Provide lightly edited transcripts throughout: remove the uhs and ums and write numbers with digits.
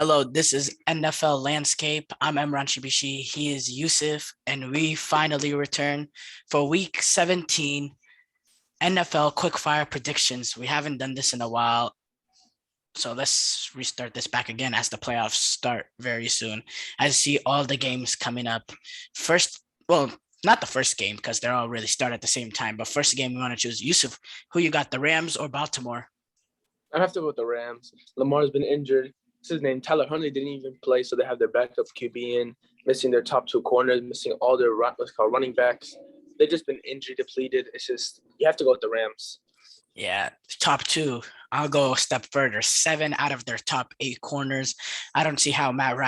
Hello, this is NFL Landscape. I'm Emran Shibishi. He is Yusuf, and we finally return for Week 17 NFL Quickfire predictions. We haven't done this in a while, so let's restart this back again as the playoffs start very soon. I see all the games coming up. First, well, not the first game because they're all really start at the same time, but first game we want to choose. Yusuf, who you got, the Rams or Baltimore? I have to go with the Rams. Lamar's been injured. What's his name? Tyler Huntley didn't even play, so they have their backup QB in, missing their top two corners, missing all their what's called running backs. They've just been injury depleted. It's just you have to go with the Rams. Yeah, top two. I'll go a step further. 7 out of their top 8 corners. I don't see how Matt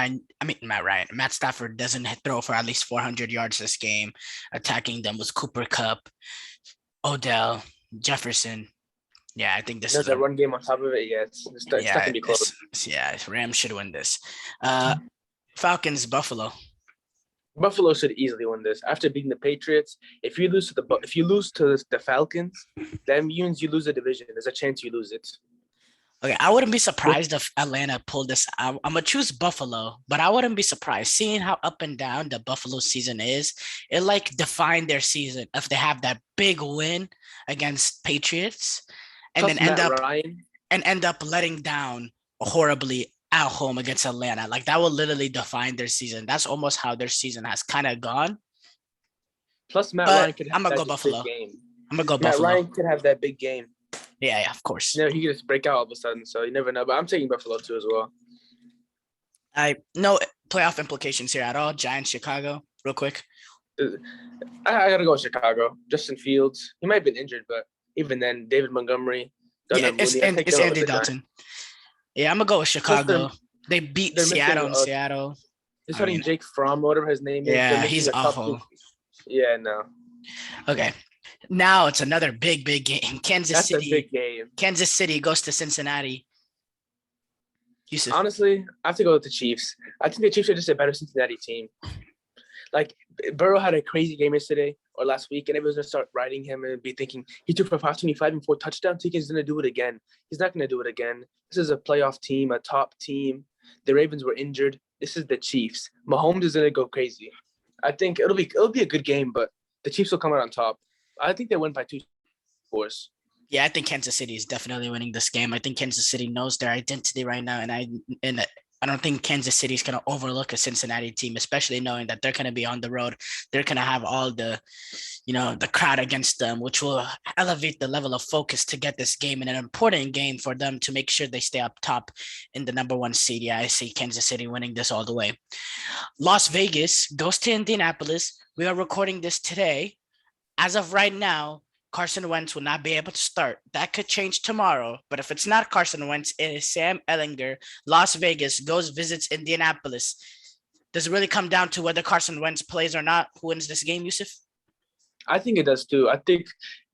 Stafford doesn't throw for at least 400 yards this game. Attacking them was Cooper Cup, Odell, Jefferson. Yeah, I think this There's is a run game on top of it. Yeah, it's not gonna be close. Rams should win this. Falcons, Buffalo. Buffalo should easily win this. After beating the Patriots, if you lose to the Falcons, that means you lose the division. There's a chance you lose it. Okay, I wouldn't be surprised if Atlanta pulled this out. I'm gonna choose Buffalo, but I wouldn't be surprised seeing how up and down the Buffalo season is. It like defined their season if they have that big win against Patriots and Plus then Matt Ryan. end up letting down horribly at home against Atlanta. Like that will literally define their season. That's almost how their season has kind of gone. Plus Matt But Ryan could have I'm gonna go that Buffalo. big game. I'm gonna go Matt Buffalo. Ryan could have that big game. Yeah, of course. You know, he could just break out all of a sudden, so you never know. But I'm taking Buffalo too as well. No playoff implications here at all. Giants, Chicago, real quick. I gotta go with Chicago. Justin Fields, he might have been injured, but even then, David Montgomery, It's Andy Dalton. Yeah, I'm gonna go with Chicago. They beat Seattle in Seattle. They're starting Jake Fromm, whatever his name is. Yeah, he's awful. Yeah, no. Okay. Now it's another big game. That's a big game. Kansas City goes to Cincinnati. Yusuf. Honestly, I have to go with the Chiefs. I think the Chiefs are just a better Cincinnati team. Like, Burrow had a crazy game yesterday or last week, and everyone's going to start riding him and be thinking, he threw for 525 and 4 touchdowns. He's going to do it again. He's not going to do it again. This is a playoff team, a top team. The Ravens were injured. This is the Chiefs. Mahomes is going to go crazy. I think it'll be a good game, but the Chiefs will come out on top. I think they win by 2 scores. Yeah, I think Kansas City is definitely winning this game. I think Kansas City knows their identity right now, and I don't think Kansas City is going to overlook a Cincinnati team, especially knowing that they're going to be on the road. They're going to have all the crowd against them, which will elevate the level of focus to get this game in an important game for them to make sure they stay up top in the number 1 seed. Yeah, I see Kansas City winning this all the way. Las Vegas goes to Indianapolis. We are recording this today. As of right now, Carson Wentz will not be able to start. That could change tomorrow. But if it's not Carson Wentz, it is Sam Ehlinger. Las Vegas visits Indianapolis. Does it really come down to whether Carson Wentz plays or not? Who wins this game, Yusuf? I think it does too. I think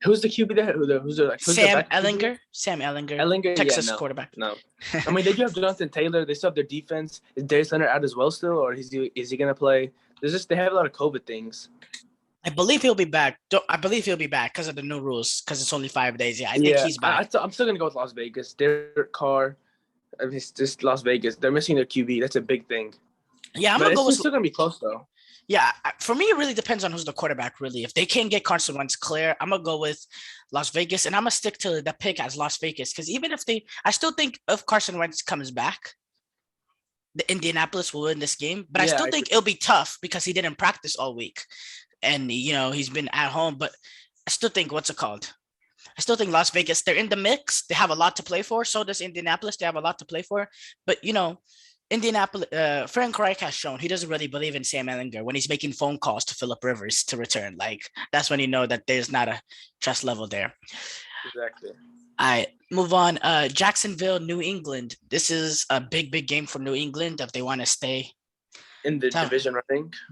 who's the QB there? Sam Ehlinger. Sam Ehlinger. Texas quarterback. No. I mean, they do have Jonathan Taylor. They still have their defense. Is Darius Leonard out as well still, or is he going to play? They have a lot of COVID things. I believe he'll be back. I believe he'll be back because of the new rules, because it's only 5 days. Yeah, I think he's back. I'm still going to go with Las Vegas. Derek Carr. I mean, it's just Las Vegas. They're missing their QB. That's a big thing. Yeah, I'm going to go with... It's still going to be close, though. Yeah, for me, it really depends on who's the quarterback, really. If they can't get Carson Wentz clear, I'm going to go with Las Vegas, and I'm going to stick to the pick as Las Vegas, because even if I still think if Carson Wentz comes back, the Indianapolis will win this game, but I still think it'll be tough because he didn't practice all week. And, he's been at home, but I still think, I still think Las Vegas, they're in the mix. They have a lot to play for. So does Indianapolis. They have a lot to play for. But, Indianapolis, Frank Reich has shown he doesn't really believe in Sam Ehlinger when he's making phone calls to Phillip Rivers to return. Like, that's when you know that there's not a trust level there. Exactly. All right, move on. Jacksonville, New England. This is a big game for New England if they want to stay in the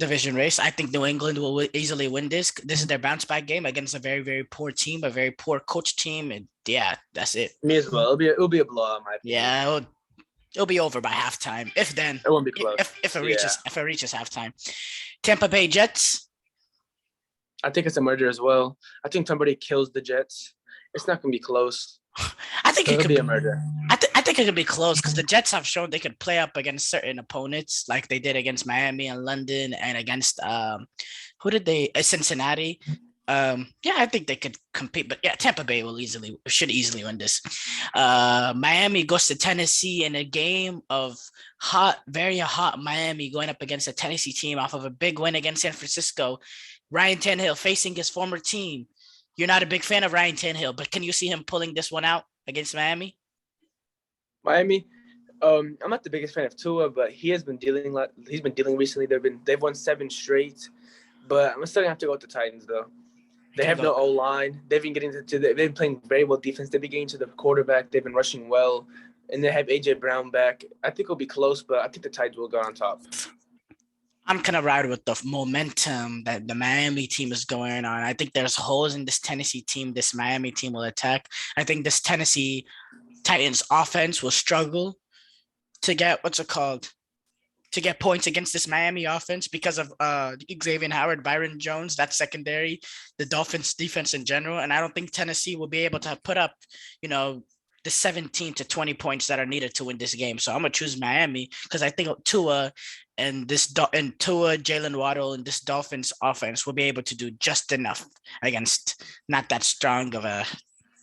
division race. I think New England will easily win this. This is their bounce back game against a very, very poor team, a very poor coach team. And yeah, that's it. Me as well. It'll be a blowout, my opinion. Yeah, it'll be over by halftime. If then. It won't be close. If it reaches halftime. Tampa Bay Jets. I think it's a merger as well. I think somebody kills the Jets. It's not going to be close. I think it could be a merger. I think think it could be close because the Jets have shown they could play up against certain opponents, like they did against Miami and London, and against who did they? Cincinnati. Yeah, I think they could compete, but yeah, Tampa Bay should easily win this. Miami goes to Tennessee in a game of very hot Miami going up against a Tennessee team off of a big win against San Francisco. Ryan Tannehill facing his former team. You're not a big fan of Ryan Tannehill, but can you see him pulling this one out against Miami? Miami. I'm not the biggest fan of Tua, but he's been dealing recently. They've won 7 straight, but I'm still gonna have to go with the Titans though. They have no O-line. They've been playing very well defense. They've been getting to the quarterback. They've been rushing well, and they have AJ Brown back. I think it'll be close, but I think the Titans will go on top. I'm gonna ride with the momentum that the Miami team is going on. I think there's holes in this Tennessee team. This Miami team will attack. I think this Tennessee Titans offense will struggle to get to get points against this Miami offense because of Xavier Howard, Byron Jones, that secondary, the Dolphins defense in general. And I don't think Tennessee will be able to put up, the 17 to 20 points that are needed to win this game. So I'm gonna choose Miami because I think Tua, Jalen Waddle, and this Dolphins offense will be able to do just enough against not that strong of a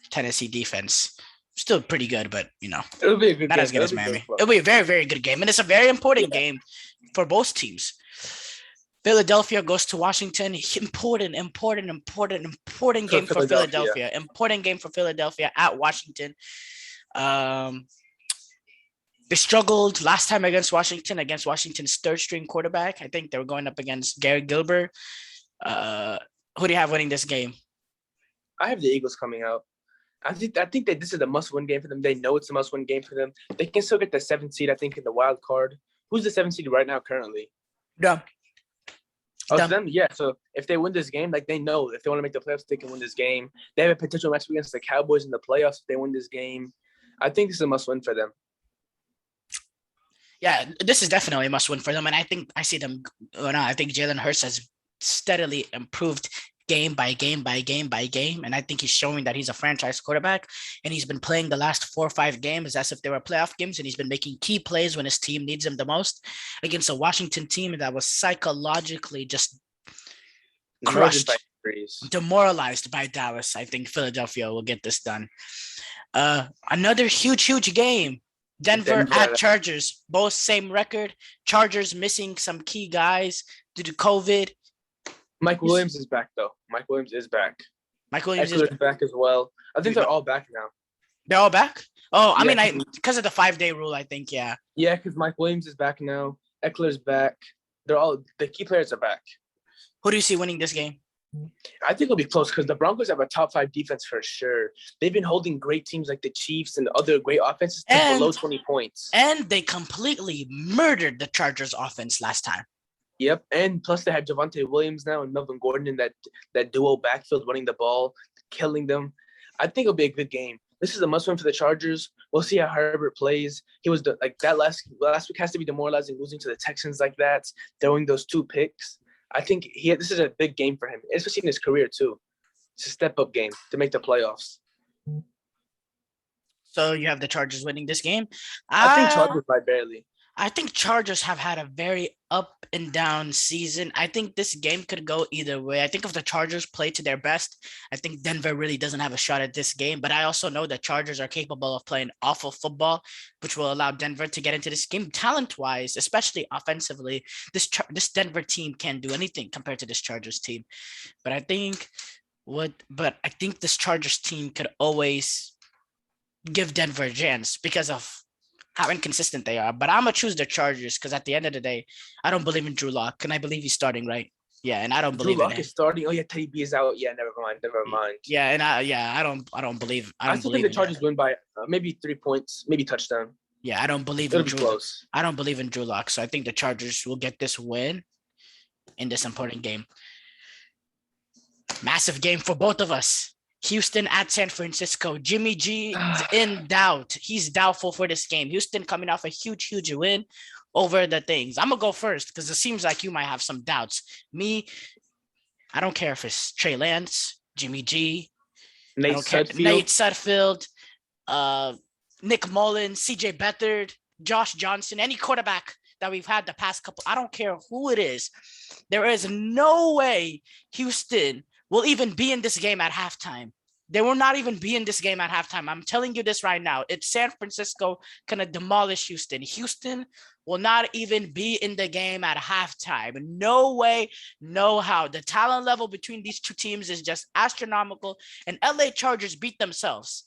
Tennessee defense. Still pretty good, but it'll be a good not game. as good as Miami. It'll be a very, very good game, and it's a very important game for both teams. Philadelphia goes to Washington. Important game for Philadelphia. Important game for Philadelphia at Washington. They struggled last time against Washington's third-string quarterback. I think they were going up against Gary Gilbert. Who do you have winning this game? I have the Eagles coming out. I think that this is a must-win game for them. They know it's a must-win game for them. They can still get the 7th seed, I think, in the wild card. Who's the 7th seed right now currently? Them. Them? Yeah. So if they win this game, they know if they want to make the playoffs, they can win this game. They have a potential match against the Cowboys in the playoffs if they win this game. I think this is a must-win for them. Yeah, this is definitely a must-win for them, and I think I see them. I think Jalen Hurts has steadily improved game by game, and I think he's showing that he's a franchise quarterback, and he's been playing the last 4 or 5 games as if they were playoff games, and he's been making key plays when his team needs him the most against a Washington team that was psychologically just crushed, demoralized by Dallas. I think Philadelphia will get this done. Another huge game. Denver at Chargers, both same record. Chargers missing some key guys due to COVID. Mike Williams is back, though. Mike Williams is back as well. I think they're all back now. They're all back? Oh, I mean, because of the 5-day rule, I think, yeah. Yeah, because Mike Williams is back now. Eckler's back. The key players are back. Who do you see winning this game? I think it'll be close because the Broncos have a top 5 defense for sure. They've been holding great teams like the Chiefs and other great offenses to below 20 points. And they completely murdered the Chargers offense last time. Yep, and plus they have Javonte Williams now and Melvin Gordon in that duo backfield running the ball, killing them. I think it'll be a good game. This is a must-win for the Chargers. We'll see how Herbert plays. He was that last week has to be demoralizing, losing to the Texans like that, throwing those 2 picks. I think this is a big game for him, especially in his career too. It's a step-up game to make the playoffs. So you have the Chargers winning this game? I think Chargers by barely. I think Chargers have had a very up and down season. I think this game could go either way. I think if the Chargers play to their best, I think Denver really doesn't have a shot at this game. But I also know that Chargers are capable of playing awful football, which will allow Denver to get into this game talent-wise, especially offensively. This Denver team can't do anything compared to this Chargers team. But I think this Chargers team could always give Denver a chance because of how inconsistent they are. But I'm going to choose the Chargers because at the end of the day, I don't believe in Drew Lock. And I believe he's starting, right? Yeah, and I don't believe Drew Lock is starting. Oh, yeah, Teddy B is out. Yeah, never mind. Yeah, and I don't believe. I still think the Chargers win by maybe 3 points, maybe touchdown. Yeah, I don't believe in Drew. I don't believe in Drew Lock. So I think the Chargers will get this win in this important game. Massive game for both of us. Houston at San Francisco. Jimmy G is in doubt. He's doubtful for this game. Houston coming off a huge win over the things. I'm going to go first because it seems like you might have some doubts. Me, I don't care if it's Trey Lance, Jimmy G, Nate Sudfeld. Nick Mullins, CJ Beathard, Josh Johnson, any quarterback that we've had the past couple, I don't care who it is. There is no way Houston will even be in this game at halftime. They will not even be in this game at halftime. I'm telling you this right now. It's San Francisco gonna demolish Houston. Houston will not even be in the game at halftime. No way, no how. The talent level between these two teams is just astronomical, and LA Chargers beat themselves.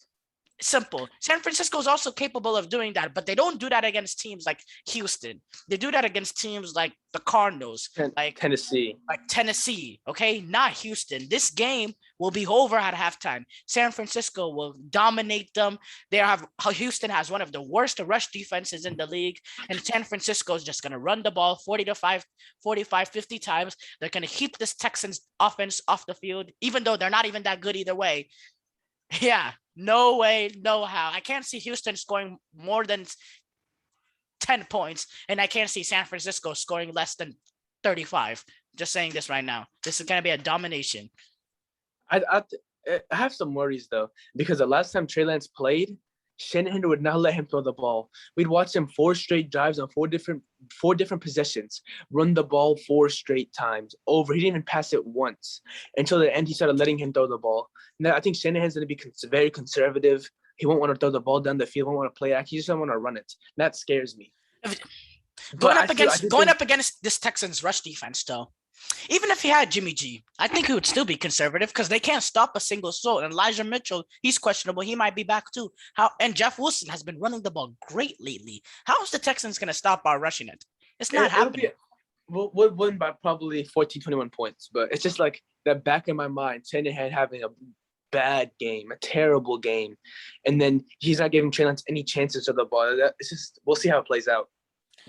Simple. San Francisco is also capable of doing that, but they don't do that against teams like Houston. They do that against teams like the Cardinals, like Tennessee. Okay, not Houston. This game will be over at halftime. San Francisco will dominate them. Houston has one of the worst rush defenses in the league, and San Francisco is just going to run the ball 45, 50 times. They're going to keep this Texans offense off the field, even though they're not even that good either way. Yeah, no way, no how. I can't see Houston scoring more than 10 points, and I can't see San Francisco scoring less than 35. Just saying this right now. This is going to be a domination. I have some worries, though, because the last time Trey Lance played, Shanahan would not let him throw the ball. We'd watch him 4 straight drives on four different possessions, run the ball 4 straight times over. He didn't even pass it once until the end. He started letting him throw the ball. Now I think Shanahan's going to be very conservative. He won't want to throw the ball down the field. Won't want to play act. He just doesn't want to run it. That scares me. Going up against this Texans rush defense, though. Even if he had Jimmy G, I think he would still be conservative because they can't stop a single soul. And Elijah Mitchell, he's questionable. He might be back too. And Jeff Wilson has been running the ball great lately. How is the Texans going to stop our rushing it? It's not happening. We'll win by probably 14, 21 points. But it's just like the back of my mind, Shanahan having a bad game, a terrible game. And then he's not giving Trey Lance any chances of the ball. It's just, we'll see how it plays out.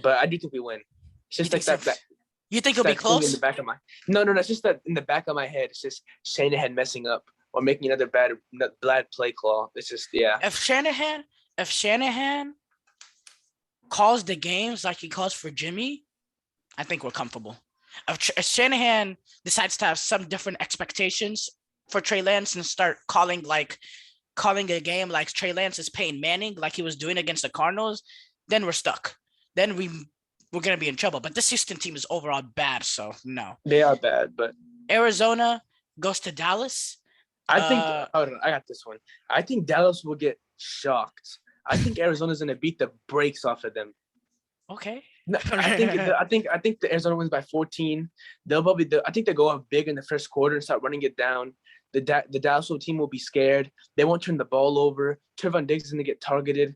But I do think we win. It's just like that. You think it'll be close? In the back of no. It's just that in the back of my head. It's just Shanahan messing up or making another bad play call. It's just, yeah. If Shanahan calls the games like he calls for Jimmy, I think we're comfortable. If Shanahan decides to have some different expectations for Trey Lance and start calling a game like Trey Lance is Peyton Manning, like he was doing against the Cardinals, then we're stuck. Then we're going to be in trouble. But this Houston team is overall bad, so no. They are bad, but Arizona goes to Dallas. I think hold on, I got this one. I think Dallas will get shocked. I think Arizona's going to beat the brakes off of them. Okay. No, I think the Arizona wins by 14. I think they'll go up big in the first quarter and start running it down. The Dallas team will be scared. They won't turn the ball over. Trevon Diggs is going to get targeted.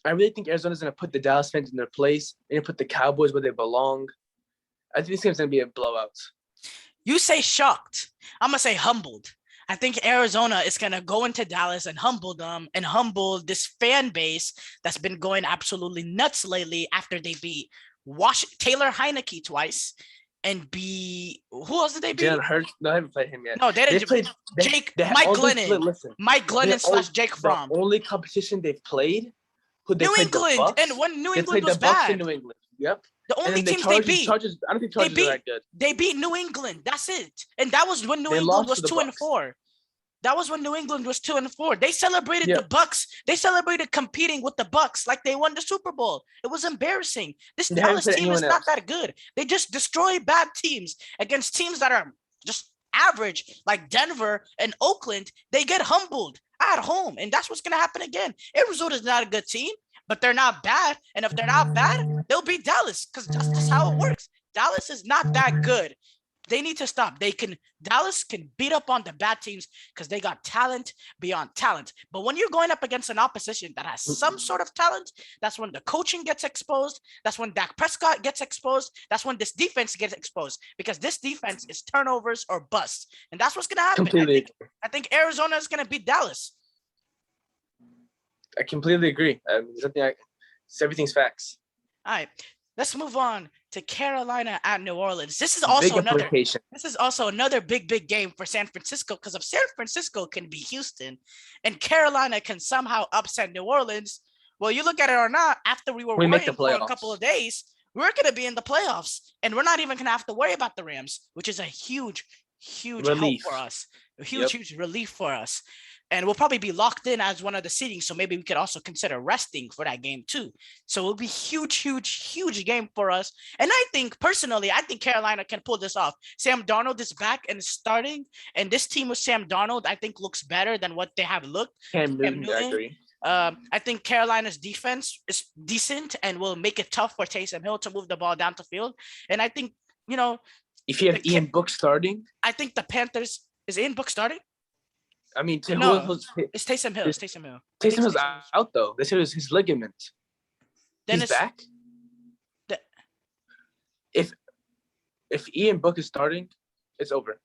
I really think Arizona's going to put the Dallas fans in their place and put the Cowboys where they belong. I think this game's going to be a blowout. You say shocked. I'm going to say humbled. I think Arizona is going to go into Dallas and humble them and humble this fan base that's been going absolutely nuts lately after they beat Taylor Heineke twice and who else did they beat? Jalen Hurts. No, I haven't played him yet. No, they didn't. Mike Glennon. Mike Glennon / Jake Fromm. The only competition they've played. New England, and when New England was bad. New England. Yep. The only teams they beat. I don't think Chargers are that good. They beat New England. That's it. And that was when New England was 2-4. That was when New England was 2-4. They celebrated the Bucks. They celebrated competing with the Bucks like they won the Super Bowl. It was embarrassing. This Dallas team is not that good. They just destroy bad teams against teams that are just average, like Denver and Oakland. They get humbled at home, and that's what's going to happen again. Arizona is not a good team, but they're not bad. And if they're not bad, they'll beat Dallas because that's just how it works. Dallas is not that good. They need to stop. Dallas can beat up on the bad teams because they got talent beyond talent. But when you're going up against an opposition that has some sort of talent, that's when the coaching gets exposed. That's when Dak Prescott gets exposed. That's when this defense gets exposed because this defense is turnovers or bust. And that's what's going to happen. Completely. I think Arizona is going to beat Dallas. I completely agree. Everything's facts. All right. Let's move on to Carolina at New Orleans. This is also another big game for San Francisco because if San Francisco can beat Houston and Carolina can somehow upset New Orleans, well, you look at it or not, after we were waiting for a couple of days, we're going to be in the playoffs and we're not even going to have to worry about the Rams, which is a huge relief. Help for us. A huge relief for us. and we'll probably be locked in as one of the seedings. So maybe we could also consider resting for that game too. So it'll be huge game for us. And I think personally, I think Carolina can pull this off. Sam Darnold is back and starting, and this team with Sam Darnold, I think, looks better than what they have looked. Cam Newton. I agree. I think Carolina's defense is decent and will make it tough for Taysom Hill to move the ball down the field. And I think, if you have Ian Book starting, I think the Panthers is Ian Book starting. I mean, it's Taysom Hill. It's Taysom Hill. Taysom Hill's out though. They said it was his ligament. Then he's back. If Ian Book is starting, it's over.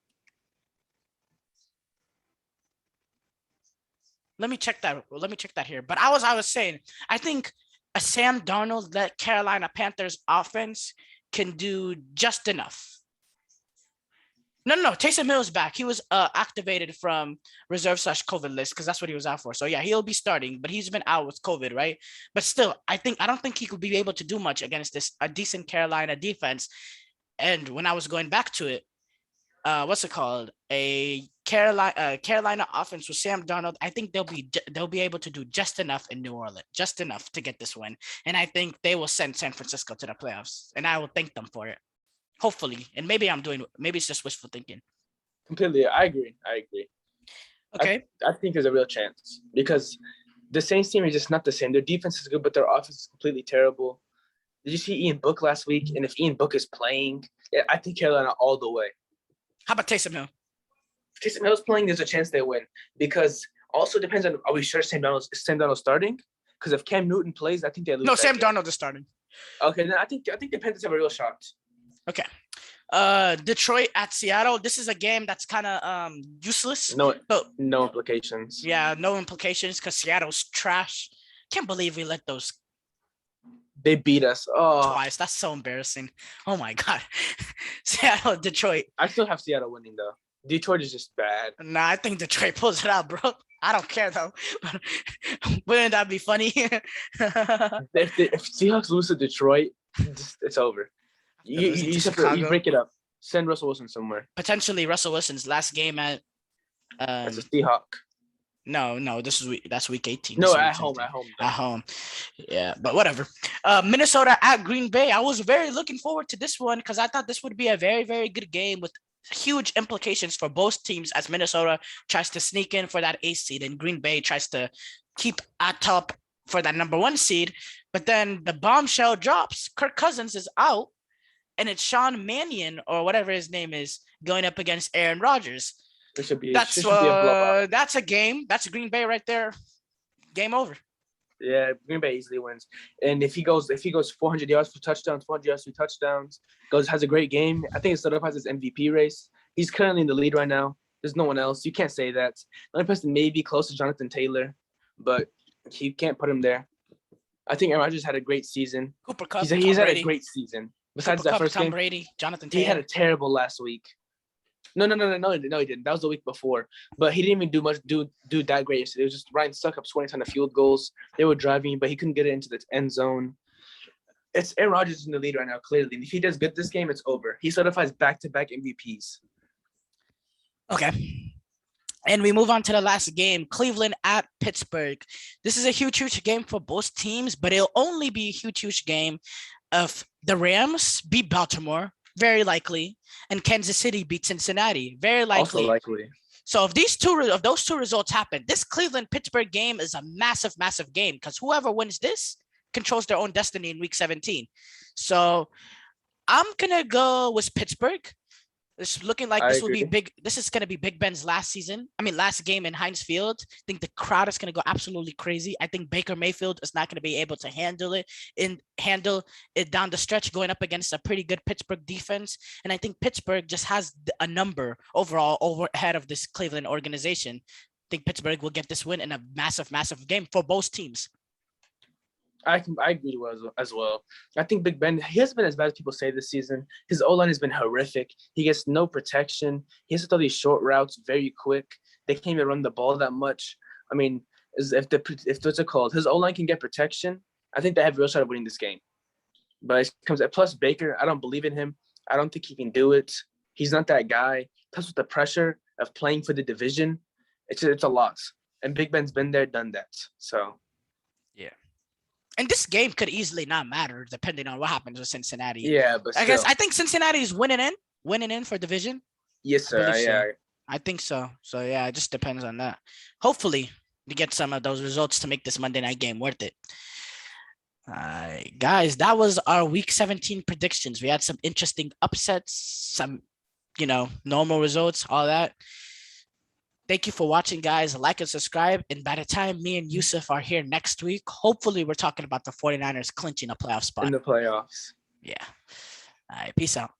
Let me check that here. But I was saying, I think a Sam Darnold-led Carolina Panthers offense can do just enough. No. Taysom Hill is back. He was activated from reserve/COVID list because that's what he was out for. So yeah, he'll be starting, but he's been out with COVID, right? But still, I don't think he could be able to do much against a decent Carolina defense. And when I was going back to it, what's it called? A Carolina offense with Sam Darnold. I think they'll be able to do just enough in New Orleans, just enough to get this win. And I think they will send San Francisco to the playoffs, and I will thank them for it. Hopefully, and maybe it's just wishful thinking. Completely, I agree. Okay, I think there's a real chance because the Saints team is just not the same. Their defense is good, but their offense is completely terrible. Did you see Ian Book last week? And if Ian Book is playing, I think Carolina all the way. How about Taysom Hill? If Taysom Hill's playing, there's a chance they win because also depends on, are we sure Sam Darnold starting? Because if Cam Newton plays, I think they lose. No, Sam Darnold is starting. Okay, then I think the Panthers have a real shot. Okay. Detroit at Seattle. This is a game that's kind of useless. No implications. Yeah, no implications because Seattle's trash. Can't believe we let those. They beat us. Oh, twice. That's so embarrassing. Oh my god. Seattle, Detroit. I still have Seattle winning though. Detroit is just bad. Nah, I think Detroit pulls it out, bro. I don't care though. Wouldn't that be funny? if Seahawks lose to Detroit, it's over. You break it up. Send Russell Wilson somewhere. Potentially Russell Wilson's last game at. As a Seahawk. No, that's week 18. No, at home. Yeah, but whatever. Minnesota at Green Bay. I was very looking forward to this one because I thought this would be a very, very good game with huge implications for both teams as Minnesota tries to sneak in for that 8th seed and Green Bay tries to keep at top for that number 1 seed. But then the bombshell drops. Kirk Cousins is out, and it's Sean Mannion or whatever his name is going up against Aaron Rodgers. It should be a blowout. That's a game. That's Green Bay right there. Game over. Yeah, Green Bay easily wins. And if he goes 400 yards for touchdowns, 400 yards for touchdowns, has a great game. I think it solidifies his MVP race. He's currently in the lead right now. There's no one else. You can't say that. The only person maybe close to Jonathan Taylor, but you can't put him there. I think Aaron Rodgers had a great season. Cooper Kupp. He's had a great season. Besides that first game, Tom Brady, Jonathan Taylor. He had a terrible last week. No, he didn't. That was the week before. But he didn't even do much. Do that great yesterday. It was just Ryan stuck up 20 ton of field goals. They were driving, but he couldn't get it into the end zone. It's Aaron Rodgers in the lead right now, clearly. And if he does good this game, it's over. He certifies back-to-back MVPs. Okay. And we move on to the last game, Cleveland at Pittsburgh. This is a huge game for both teams, but it'll only be a huge game if the Rams beat Baltimore, very likely, and Kansas City beat Cincinnati, very likely. Also likely. So if those two results happen, this Cleveland-Pittsburgh game is a massive game because whoever wins this controls their own destiny in Week 17. So I'm going to go with Pittsburgh. It's looking like this will be big. This is going to be Big Ben's last game in Heinz Field. I think the crowd is going to go absolutely crazy. I think Baker Mayfield is not going to be able to handle it down the stretch going up against a pretty good Pittsburgh defense. And I think Pittsburgh just has a number overall ahead of this Cleveland organization. I think Pittsburgh will get this win in a massive game for both teams. I agree as well. I think Big Ben, he hasn't been as bad as people say this season. His O-line has been horrific. He gets no protection. He has to throw these short routes very quick. They can't even run the ball that much. I mean, if what's it called? His O-line can get protection, I think they have a real shot of winning this game. But it comes plus Baker, I don't believe in him. I don't think he can do it. He's not that guy. Plus with the pressure of playing for the division, it's a loss. And Big Ben's been there, done that. So And this game could easily not matter depending on what happens with Cincinnati. yeah, but I guess still. I think Cincinnati is winning in for division. Yes, I sir. believe so. Yeah. I think so. So yeah, it just depends on that. Hopefully, we get some of those results to make this Monday night game worth it. All right, guys, that was our week 17 predictions. We had some interesting upsets, some, normal results, all that. Thank you for watching, guys. Like and subscribe. And by the time me and Yusuf are here next week, hopefully we're talking about the 49ers clinching a playoff spot. In the playoffs. Yeah. All right. Peace out.